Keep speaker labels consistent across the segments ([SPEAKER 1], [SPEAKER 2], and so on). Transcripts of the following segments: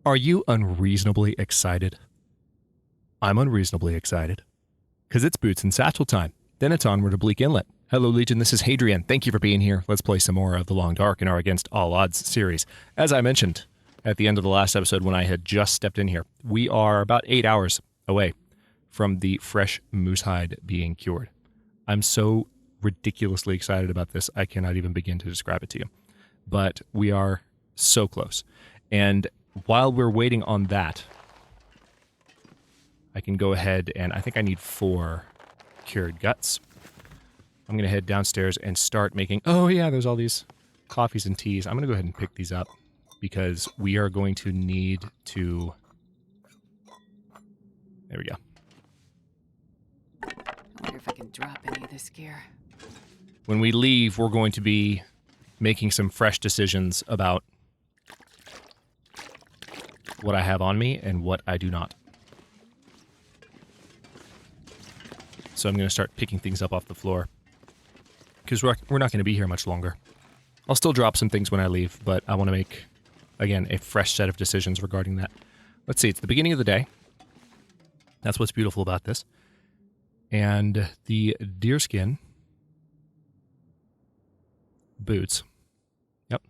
[SPEAKER 1] Are you unreasonably excited? I'm unreasonably excited. Because it's Boots and Satchel time. Then it's onward to Bleak Inlet. Hello, Legion. This is Hadrian. Thank you for being here. Let's play some more of The Long Dark in our Against All Odds series. As I mentioned at the end of the last episode when I had just stepped in here, we are about 8 hours away from the fresh moose hide being cured. I'm so ridiculously excited about this, I cannot even begin to describe it to you. But we are so close. And while we're waiting on that, I can go ahead and I think I need 4 cured guts. I'm going to head downstairs and start making... Oh yeah, there's all these coffees and teas. I'm going to go ahead and pick these up because we are going to need to... There we go.
[SPEAKER 2] I wonder if I can drop any of this gear.
[SPEAKER 1] When we leave, we're going to be making some fresh decisions about what I have on me and what I do not. So I'm going to start picking things up off the floor because we're not going to be here much longer. I'll still drop some things when I leave, but I want to make, again, a fresh set of decisions regarding that. Let's see, it's the beginning of the day. That's what's beautiful about this. And the deerskin boots. Yep.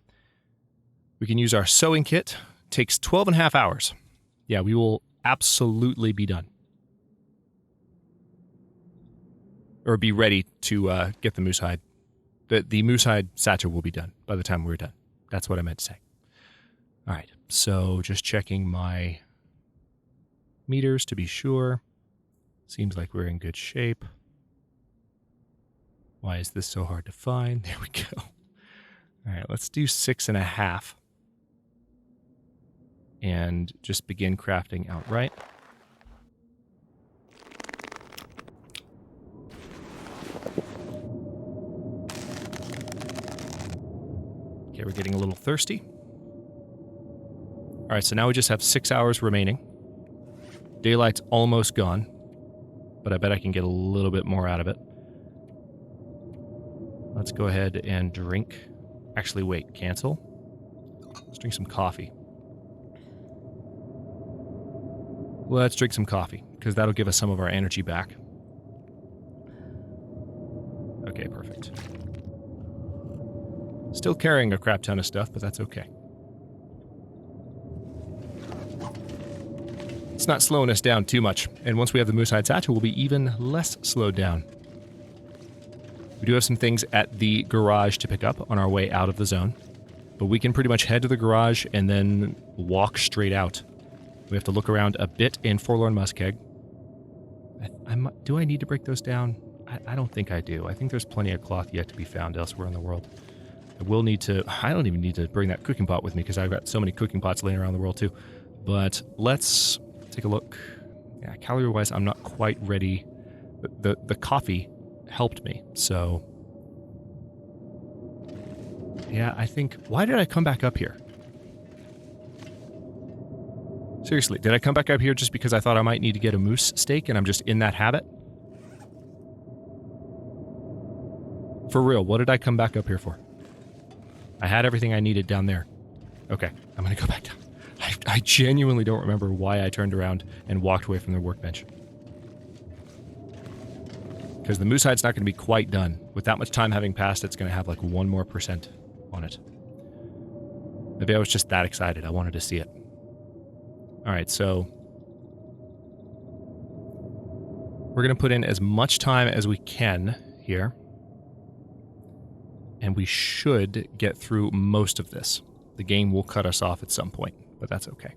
[SPEAKER 1] We can use our sewing kit. Takes 12 and a half hours. Yeah, we will absolutely be done. Or be ready to get the moose hide. The moose hide satchel will be done by the time we're done. That's what I meant to say. All right, so just checking my meters to be sure. Seems like we're in good shape. Why is this so hard to find? There we go. All right, let's do 6.5. And just begin crafting outright. Okay, we're getting a little thirsty. All right, so now we just have 6 hours remaining. Daylight's almost gone, but I bet I can get a little bit more out of it. Let's go ahead and drink. Actually, wait, cancel. Let's drink some coffee. Let's drink some coffee, because that'll give us some of our energy back. Okay, perfect. Still carrying a crap ton of stuff, but that's okay. It's not slowing us down too much, and once we have the moose hide satchel, we'll be even less slowed down. We do have some things at the garage to pick up on our way out of the zone, but we can pretty much head to the garage and then walk straight out. We have to look around a bit in Forlorn Muskeg. Do I need to break those down? I don't think I do. I think there's plenty of cloth yet to be found elsewhere in the world. I will need to... I don't even need to bring that cooking pot with me because I've got so many cooking pots laying around the world too. But let's take a look. Yeah, calorie-wise, I'm not quite ready. The coffee helped me, so... Yeah, I think... Why did I come back up here? Seriously, did I come back up here just because I thought I might need to get a moose steak and I'm just in that habit? For real, what did I come back up here for? I had everything I needed down there. Okay, I'm gonna go back down. I genuinely don't remember why I turned around and walked away from the workbench. Because the moose hide's not going to be quite done. With that much time having passed, it's going to have like 1% more on it. Maybe I was just that excited. I wanted to see it. Alright, so... we're going to put in as much time as we can here. And we should get through most of this. The game will cut us off at some point, but that's okay.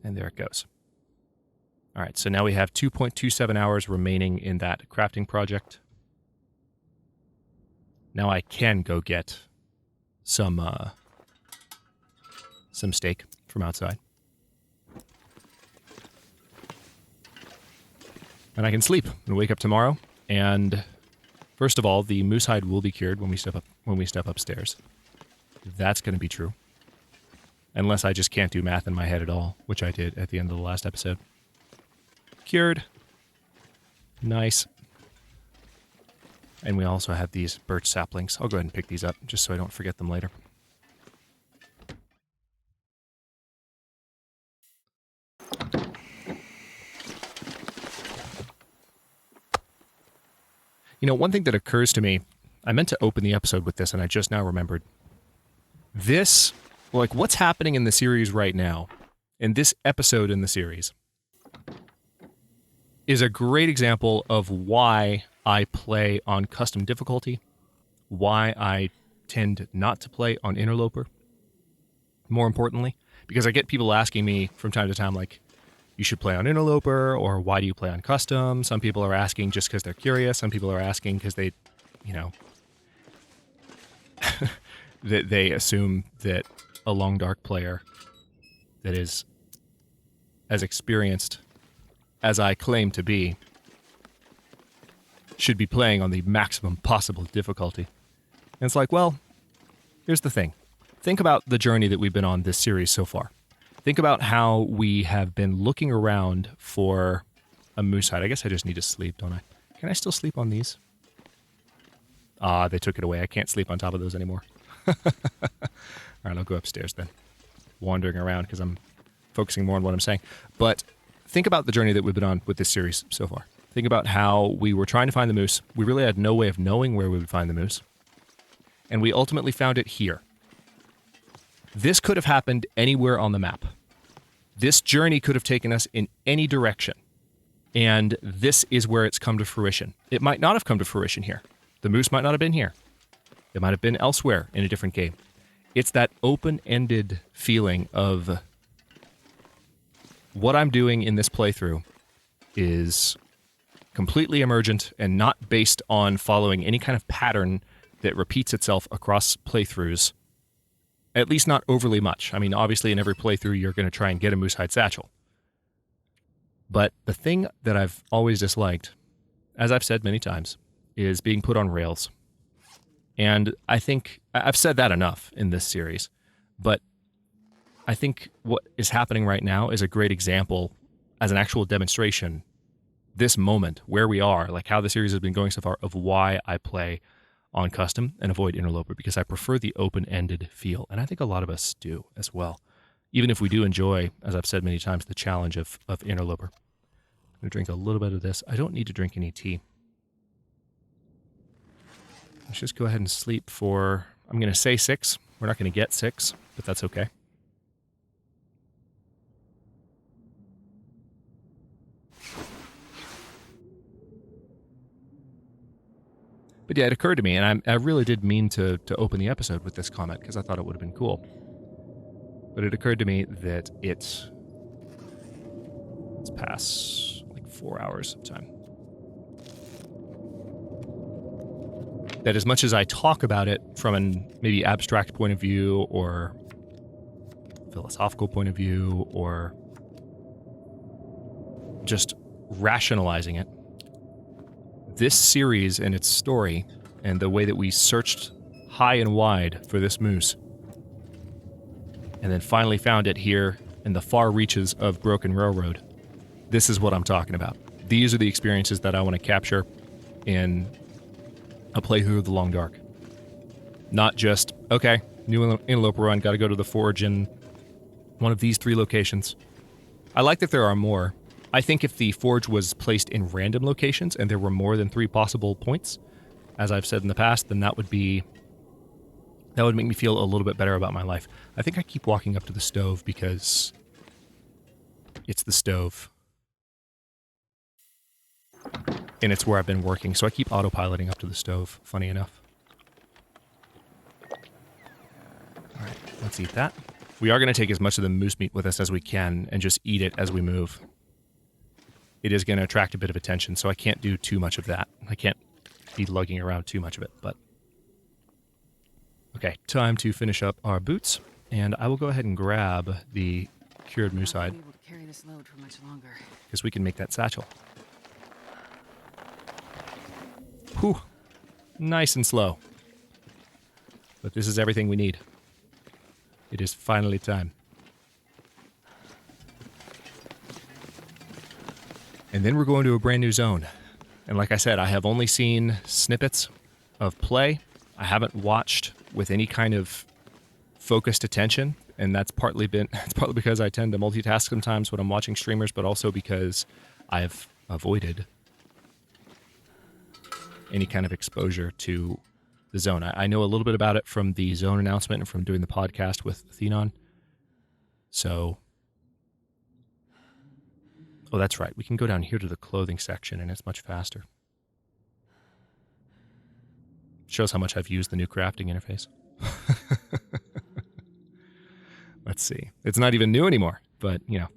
[SPEAKER 1] And there it goes. All right, so now we have 2.27 hours remaining in that crafting project. Now I can go get some steak from outside. And I can sleep and wake up tomorrow. And first of all, the moose hide will be cured when we step upstairs. That's going to be true. Unless I just can't do math in my head at all, which I did at the end of the last episode. Cured. Nice. And we also have these birch saplings. I'll go ahead and pick these up just so I don't forget them later. You know, one thing that occurs to me, I meant to open the episode with this and I just now remembered. This, like what's happening in the series right now, in this episode in the series, is a great example of why I play on custom difficulty, why I tend not to play on Interloper, more importantly, because I get people asking me from time to time, like, you should play on Interloper, or why do you play on custom? Some people are asking just because they're curious. Some people are asking because they, you know, that they assume that a Long Dark player that is as experienced as I claim to be should be playing on the maximum possible difficulty. And it's like, well, here's the thing. Think about the journey that we've been on this series so far. Think about how we have been looking around for a moose hide. I guess I just need to sleep, don't I? Can I still sleep on these? Ah, they took it away. I can't sleep on top of those anymore. All right, I'll go upstairs then. Wandering around because I'm focusing more on what I'm saying. But think about the journey that we've been on with this series so far. Think about how we were trying to find the moose. We really had no way of knowing where we would find the moose. And we ultimately found it here. This could have happened anywhere on the map. This journey could have taken us in any direction. And this is where it's come to fruition. It might not have come to fruition here. The moose might not have been here. It might have been elsewhere in a different game. It's that open-ended feeling of what I'm doing in this playthrough is completely emergent and not based on following any kind of pattern that repeats itself across playthroughs. At least not overly much. I mean, obviously in every playthrough you're going to try and get a moosehide satchel. But the thing that I've always disliked, as I've said many times, is being put on rails. And I think I've said that enough in this series, but I think what is happening right now is a great example as an actual demonstration, this moment, where we are, like how the series has been going so far, of why I play on custom and avoid Interloper, because I prefer the open-ended feel, and I think a lot of us do as well, even if we do enjoy, as I've said many times, the challenge of Interloper. I'm going to drink a little bit of this. I don't need to drink any tea. Let's just go ahead and sleep for, I'm going to say 6. We're not going to get 6, but that's okay. But yeah, it occurred to me, and I really did mean to open the episode with this comment because I thought it would have been cool. But it occurred to me that it's past like 4 hours of time. That as much as I talk about it from an maybe abstract point of view or philosophical point of view or just rationalizing it, this series and its story and the way that we searched high and wide for this moose and then finally found it here in the far reaches of Broken Railroad, this is what I'm talking about. These are the experiences that I want to capture in a playthrough of the Long Dark. Not just, okay, new Interloper run, gotta go to the forge in one of these 3 locations. I like that there are more. I think if the forge was placed in random locations and there were more than 3 possible points, as I've said in the past, then that would make me feel a little bit better about my life. I think I keep walking up to the stove because it's the stove. And it's where I've been working, so I keep autopiloting up to the stove, funny enough. Alright, let's eat that. We are going to take as much of the moose meat with us as we can and just eat it as we move. It is going to attract a bit of attention, so I can't do too much of that. I can't be lugging around too much of it, but... Okay, time to finish up our boots, and I will go ahead and grab the cured moose hide. Because we can make that satchel. Whew. Nice and slow. But this is everything we need. It is finally time. And then we're going to a brand new zone. And like I said, I have only seen snippets of play. I haven't watched with any kind of focused attention, and that's partly because I tend to multitask sometimes when I'm watching streamers, but also because I've avoided any kind of exposure to the zone. I know a little bit about it from the zone announcement and from doing the podcast with Thenon. So, oh, that's right. We can go down here to the clothing section, and it's much faster. Shows how much I've used the new crafting interface. Let's see. It's not even new anymore, but, you know.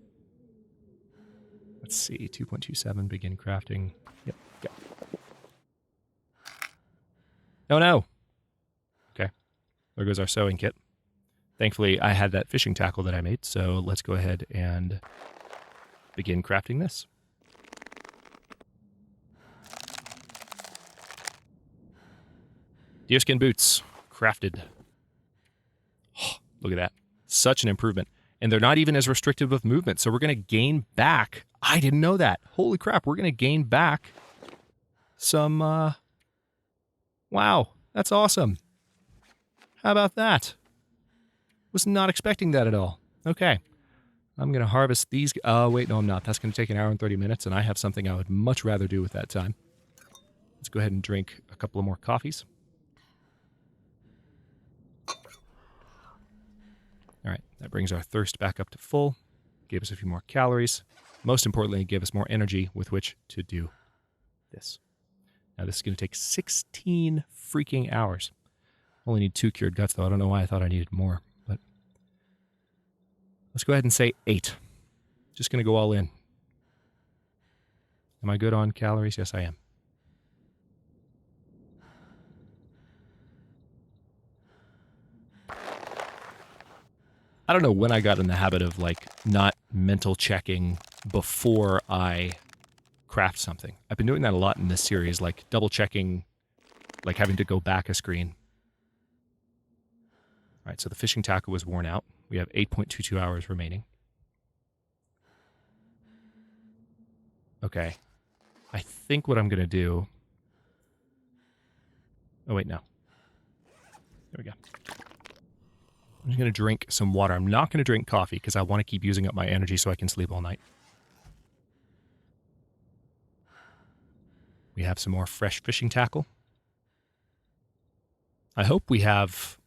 [SPEAKER 1] Let's see. 2.27, begin crafting. Yep. Go. Oh, no. Okay. There goes our sewing kit. Thankfully, I had that fishing tackle that I made, so let's go ahead and begin crafting this. Deerskin boots. Crafted. Oh, look at that. Such an improvement. And they're not even as restrictive of movement, so we're going to gain back. I didn't know that. Holy crap, we're going to gain back some, wow, that's awesome. How about that? Was not expecting that at all. Okay. I'm going to harvest these. Oh, wait, no, I'm not. That's going to take an hour and 30 minutes, and I have something I would much rather do with that time. Let's go ahead and drink a couple of more coffees. All right, that brings our thirst back up to full. Gave us a few more calories. Most importantly, it gave us more energy with which to do this. Now, this is going to take 16 freaking hours. Only need 2 cured guts, though. I don't know why I thought I needed more, but let's go ahead and say 8. Just going to go all in. Am I good on calories? Yes, I am. I don't know when I got in the habit of, like, not mental checking before I craft something. I've been doing that a lot in this series, like double checking, like having to go back a screen. All right, so the fishing tackle was worn out. We have 8.22 hours remaining. Okay. I think what I'm going to do... Oh, wait, no. There we go. I'm just going to drink some water. I'm not going to drink coffee because I want to keep using up my energy so I can sleep all night. We have some more fresh fishing tackle. I hope we have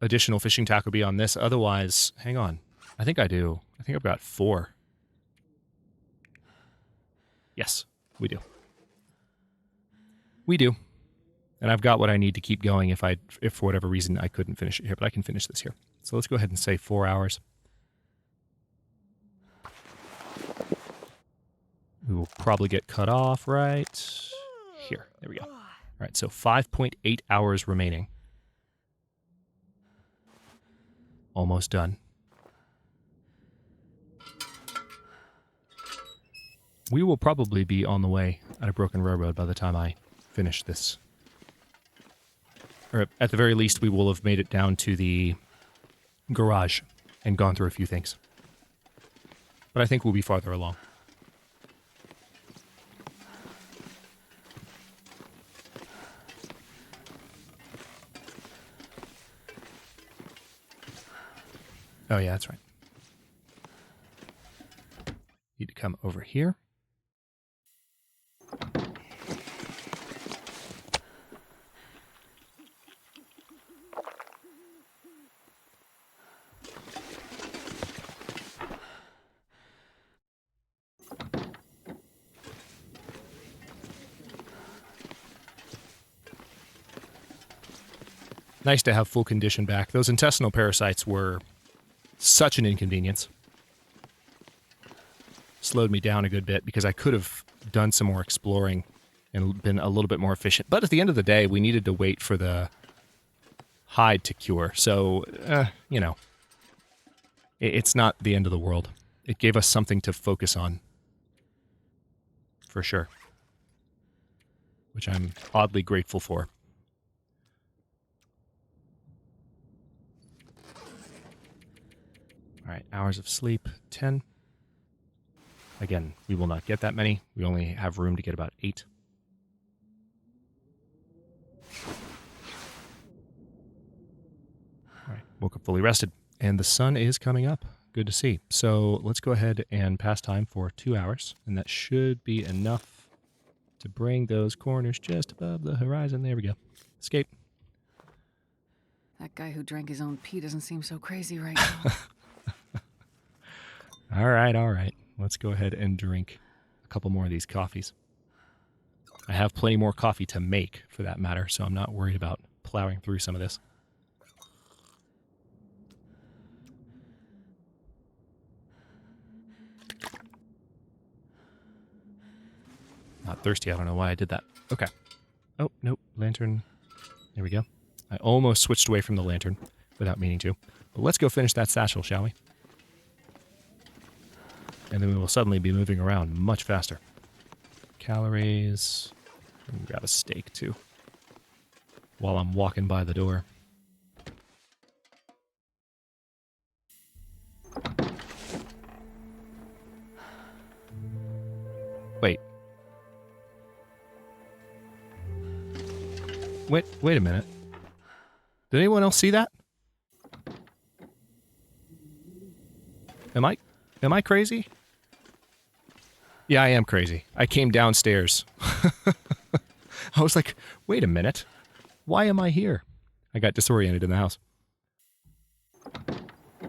[SPEAKER 1] additional fishing tackle beyond this. Otherwise, hang on. I think I do. I think I've got 4. Yes, we do. We do. And I've got what I need to keep going if for whatever reason I couldn't finish it here, but I can finish this here. So let's go ahead and say 4 hours. We will probably get cut off right here. There we go. All right, so 5.8 hours remaining. Almost done. We will probably be on the way at a broken railroad by the time I finish this. Or at the very least, we will have made it down to the garage and gone through a few things. But I think we'll be farther along. Oh, yeah, that's right. Need to come over here. Nice to have full condition back. Those intestinal parasites were such an inconvenience. Slowed me down a good bit because I could have done some more exploring and been a little bit more efficient. But at the end of the day, we needed to wait for the hide to cure. So, you know, it's not the end of the world. It gave us something to focus on. For sure. Which I'm oddly grateful for. All right, hours of sleep, 10. Again, we will not get that many. We only have room to get about 8. Woke up fully rested, and the sun is coming up. Good to see. So let's go ahead and pass time for 2 hours, and that should be enough to bring those corners just above the horizon. There we go. Escape.
[SPEAKER 2] That guy who drank his own pee doesn't seem so crazy right now.
[SPEAKER 1] All right. Let's go ahead and drink a couple more of these coffees. I have plenty more coffee to make, for that matter, so I'm not worried about plowing through some of this. Not thirsty. I don't know why I did that. Okay. Oh, nope. Lantern. There we go. I almost switched away from the lantern without meaning to. But let's go finish that satchel, shall we? And then we will suddenly be moving around much faster. Calories. And grab a steak, too. While I'm walking by the door. Wait. Wait a minute. Did anyone else see that? Am I crazy? Yeah, I am crazy. I came downstairs. I was like, wait a minute. Why am I here? I got disoriented in the house.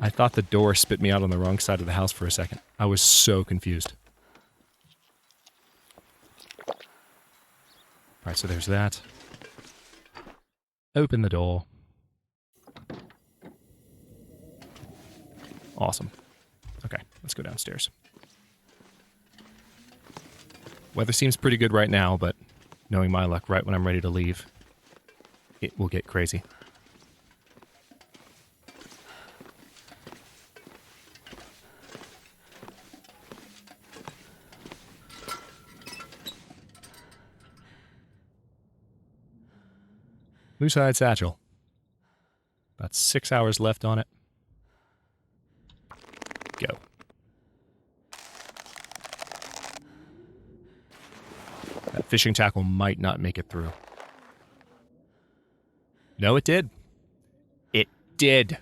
[SPEAKER 1] I thought the door spit me out on the wrong side of the house for a second. I was so confused. Alright, so there's that. Open the door. Awesome. Okay, let's go downstairs. Weather seems pretty good right now, but knowing my luck, right when I'm ready to leave, it will get crazy. Moosehide Satchel. About 6 hours left on it. Go. That fishing tackle might not make it through. No, it did. It did.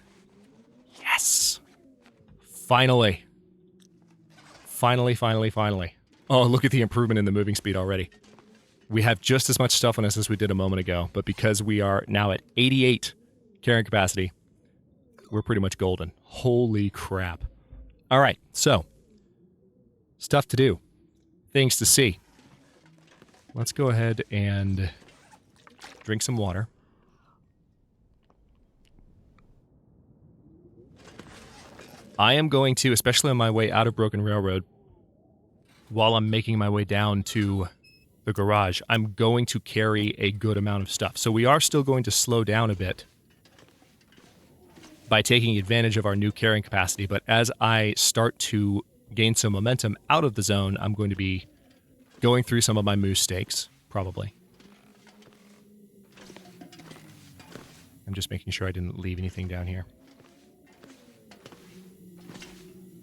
[SPEAKER 1] Yes. Finally. Finally. Oh, look at the improvement in the moving speed already. We have just as much stuff on us as we did a moment ago, but because we are now at 88 carrying capacity, we're pretty much golden. Holy crap. All right, so stuff to do, things to see. Let's go ahead and drink some water. I am going to, especially on my way out of Broken Railroad, while I'm making my way down to the garage, I'm going to carry a good amount of stuff. So we are still going to slow down a bit by taking advantage of our new carrying capacity, but as I start to gain some momentum out of the zone, I'm going to be going through some of my moose steaks, probably. I'm just making sure I didn't leave anything down here.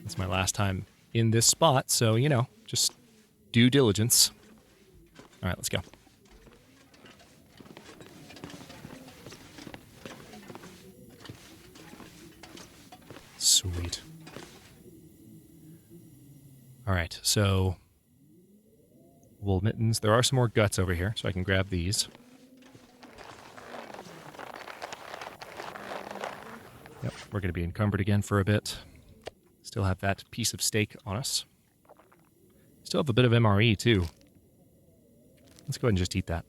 [SPEAKER 1] It's my last time in this spot, so, you know, just due diligence. All right, let's go. Sweet. All right, so wool mittens. There are some more guts over here, so I can grab these. Yep, we're going to be encumbered again for a bit. Still have that piece of steak on us. Still have a bit of MRE, too. Let's go ahead and just eat that.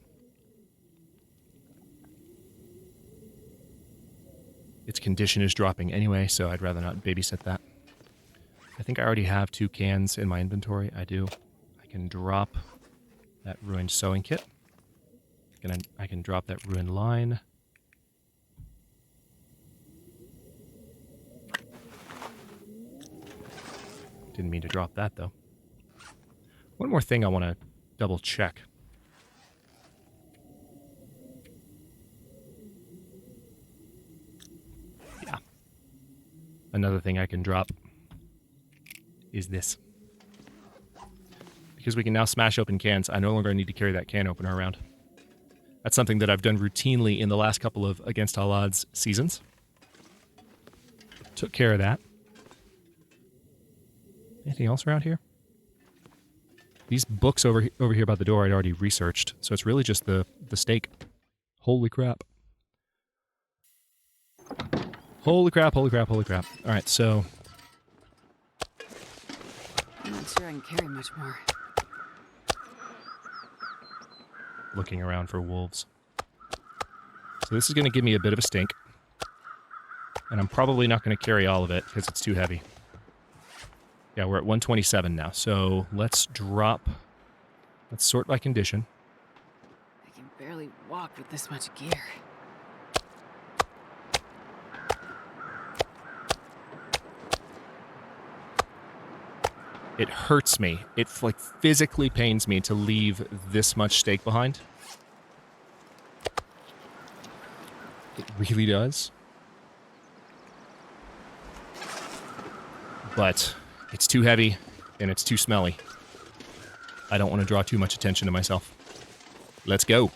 [SPEAKER 1] Its condition is dropping anyway, so I'd rather not babysit that. I think I already have 2 cans in my inventory. I do. I can drop that ruined sewing kit. I can drop that ruined line. Didn't mean to drop that, though. One more thing I want to double check. Yeah. Another thing I can drop is this. Because we can now smash open cans, I no longer need to carry that can opener around. That's something that I've done routinely in the last couple of Against All Odds seasons. Took care of that. Anything else around here? These books over here by the door I'd already researched, so it's really just the steak. Holy crap. Holy crap, holy crap, holy crap. Alright, so...
[SPEAKER 2] I'm not sure I can carry much more.
[SPEAKER 1] Looking around for wolves. So this is going to give me a bit of a stink. And I'm probably not going to carry all of it because it's too heavy. Yeah, we're at 127 now, so let's drop... Let's sort by condition.
[SPEAKER 2] I can barely walk with this much gear.
[SPEAKER 1] It hurts me. It, like, physically pains me to leave this much steak behind. It really does. But it's too heavy, and it's too smelly. I don't want to draw too much attention to myself. Let's go.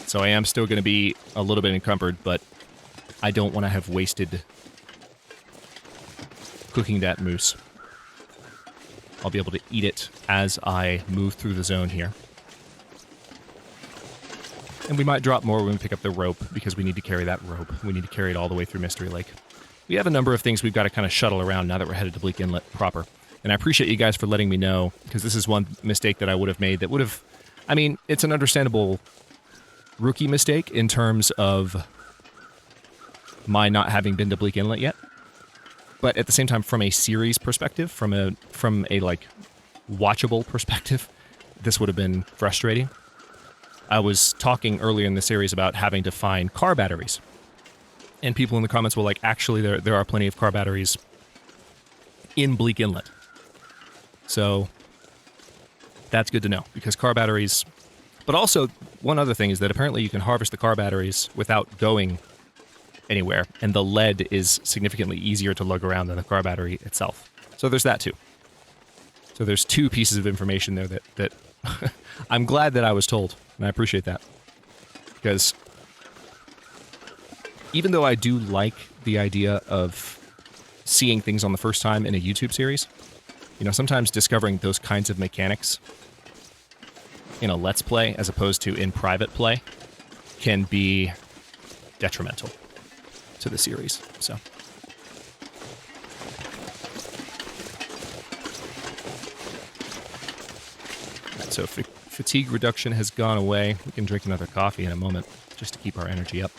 [SPEAKER 1] So I am still going to be a little bit encumbered, but I don't want to have wasted cooking that moose. I'll be able to eat it as I move through the zone here. And we might drop more when we pick up the rope, because we need to carry that rope. We need to carry it all the way through Mystery Lake. We have a number of things we've got to kind of shuttle around now that we're headed to Bleak Inlet proper. And I appreciate you guys for letting me know, because this is one mistake that I would have made that would have... I mean, it's an understandable rookie mistake in terms of my not having been to Bleak Inlet yet. But at the same time, from a series perspective, from a like, watchable perspective, this would have been frustrating. I was talking earlier in the series about having to find car batteries. And people in the comments were like, actually, there are plenty of car batteries in Bleak Inlet. So that's good to know, because car batteries... But also, one other thing is that apparently you can harvest the car batteries without going anywhere, and the lead is significantly easier to lug around than the car battery itself. So there's that too. So there's two pieces of information there that I'm glad that I was told, and I appreciate that. Because even though I do like the idea of seeing things on the first time in a YouTube series, you know, sometimes discovering those kinds of mechanics in a Let's Play as opposed to in private play can be detrimental to the series. So fatigue reduction has gone away. We can drink another coffee in a moment just to keep our energy up.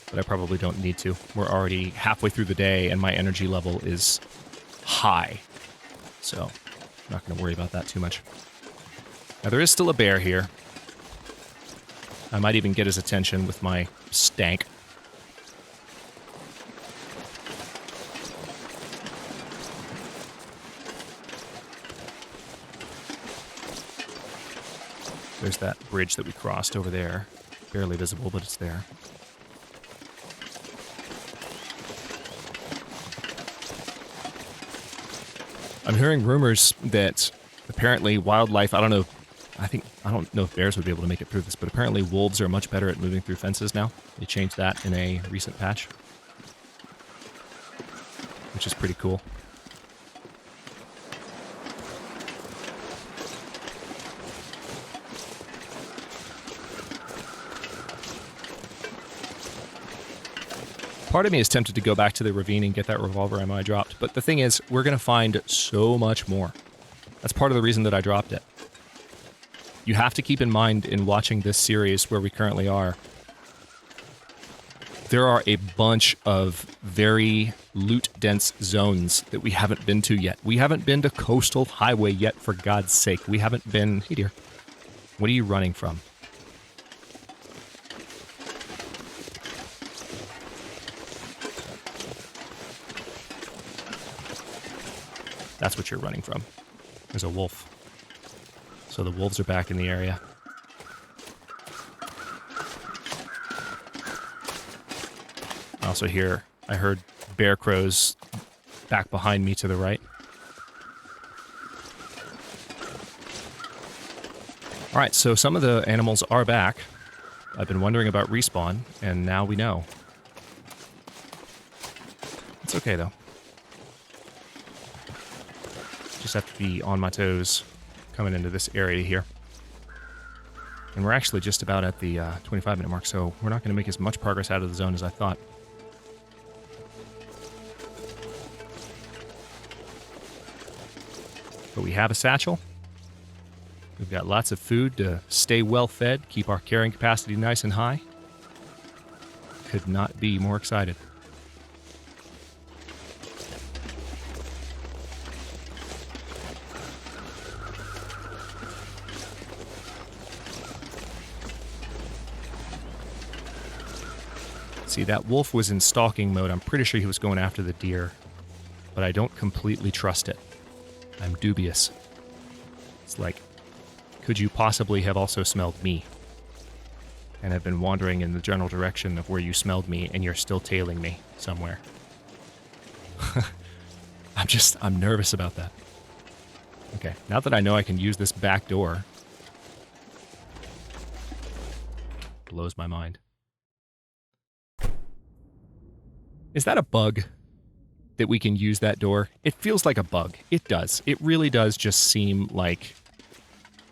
[SPEAKER 1] But I probably don't need to. We're already halfway through the day and my energy level is high. So I'm not going to worry about that too much. Now there is still a bear here. I might even get his attention with my stank. There's that bridge that we crossed over there. Barely visible, but it's there. I'm hearing rumors that apparently wildlife, I don't know if bears would be able to make it through this, but apparently wolves are much better at moving through fences now. They changed that in a recent patch, which is pretty cool. Part of me is tempted to go back to the ravine and get that revolver ammo I dropped, but the thing is, we're going to find so much more. That's part of the reason that I dropped it. You have to keep in mind in watching this series where we currently are, there are a bunch of very loot-dense zones that we haven't been to yet. We haven't been to Coastal Highway yet, for God's sake. We haven't been... Hey, dear. What are you running from? That's what you're running from. There's a wolf. So the wolves are back in the area. I also I heard bear crows back behind me to the right. Alright, so some of the animals are back. I've been wondering about respawn, and now we know. It's okay, though. Just have to be on my toes coming into this area here. And we're actually just about at the 25-minute mark, so we're not going to make as much progress out of the zone as I thought. But we have a satchel. We've got lots of food to stay well fed, keep our carrying capacity nice and high. Could not be more excited. See, that wolf was in stalking mode. I'm pretty sure he was going after the deer, but I don't completely trust it. I'm dubious. It's like, could you possibly have also smelled me? And have been wandering in the general direction of where you smelled me, and you're still tailing me somewhere. I'm nervous about that. Okay, now that I know I can use this back door, blows my mind. Is that a bug that we can use that door? It feels like a bug. It does. It really does just seem like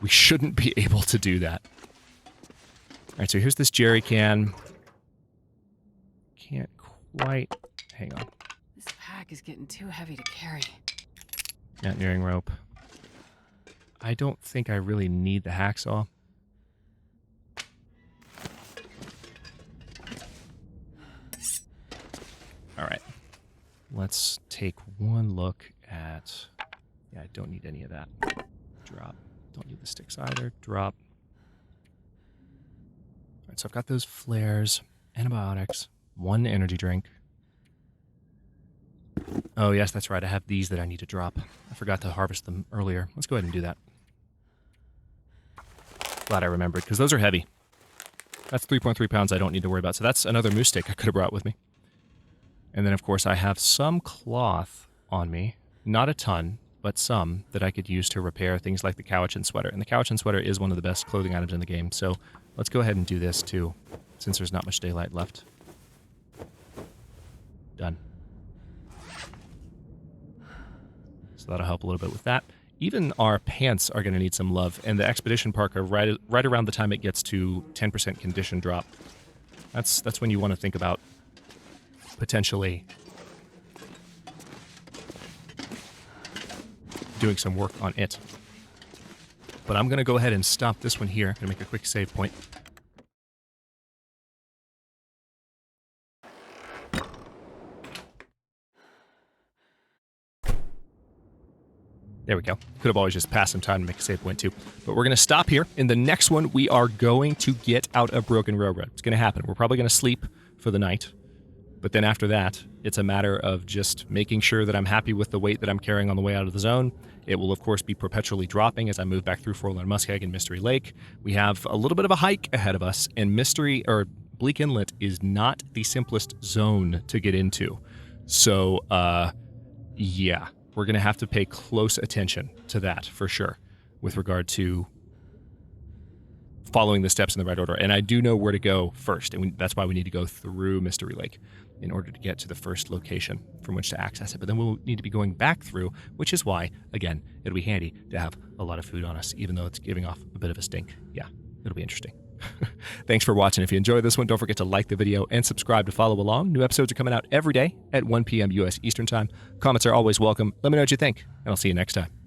[SPEAKER 1] we shouldn't be able to do that. All right, so here's this jerry can. Can't quite... Hang on.
[SPEAKER 2] This pack is getting too heavy to carry.
[SPEAKER 1] Mountaineering rope. I don't think I really need the hacksaw. All right. Let's take one look at... Yeah, I don't need any of that. Drop. Don't need the sticks either. Drop. All right, so I've got those flares, antibiotics, one energy drink. Oh, yes, that's right. I have these that I need to drop. I forgot to harvest them earlier. Let's go ahead and do that. Glad I remembered, because those are heavy. That's 3.3 pounds I don't need to worry about. So that's another moose stick I could have brought with me. And then, of course, I have some cloth on me. Not a ton, but some that I could use to repair things like the Cowichan sweater. And the Cowichan sweater is one of the best clothing items in the game. So let's go ahead and do this, too, since there's not much daylight left. Done. So that'll help a little bit with that. Even our pants are going to need some love. And the Expedition Parka, right around the time it gets to 10% condition drop. That's when you want to think about potentially doing some work on it. But I'm going to go ahead and stop this one here. I'm going to make a quick save point. There we go. Could have always just passed some time to make a save point too. But we're going to stop here. In the next one, we are going to get out of Broken Railroad. It's going to happen. We're probably going to sleep for the night. But then after that, it's a matter of just making sure that I'm happy with the weight that I'm carrying on the way out of the zone. It will, of course, be perpetually dropping as I move back through Forlorn Muskeg and Mystery Lake. We have a little bit of a hike ahead of us, and Bleak Inlet is not the simplest zone to get into. So, yeah, we're going to have to pay close attention to that for sure with regard to following the steps in the right order. And I do know where to go first, and that's why we need to go through Mystery Lake in order to get to the first location from which to access it. But then we'll need to be going back through, which is why, again, it'll be handy to have a lot of food on us, even though it's giving off a bit of a stink. Yeah, it'll be interesting. Thanks for watching. If you enjoyed this one, don't forget to like the video and subscribe to follow along. New episodes are coming out every day at 1 p.m. U.S. Eastern Time. Comments are always welcome. Let me know what you think, and I'll see you next time.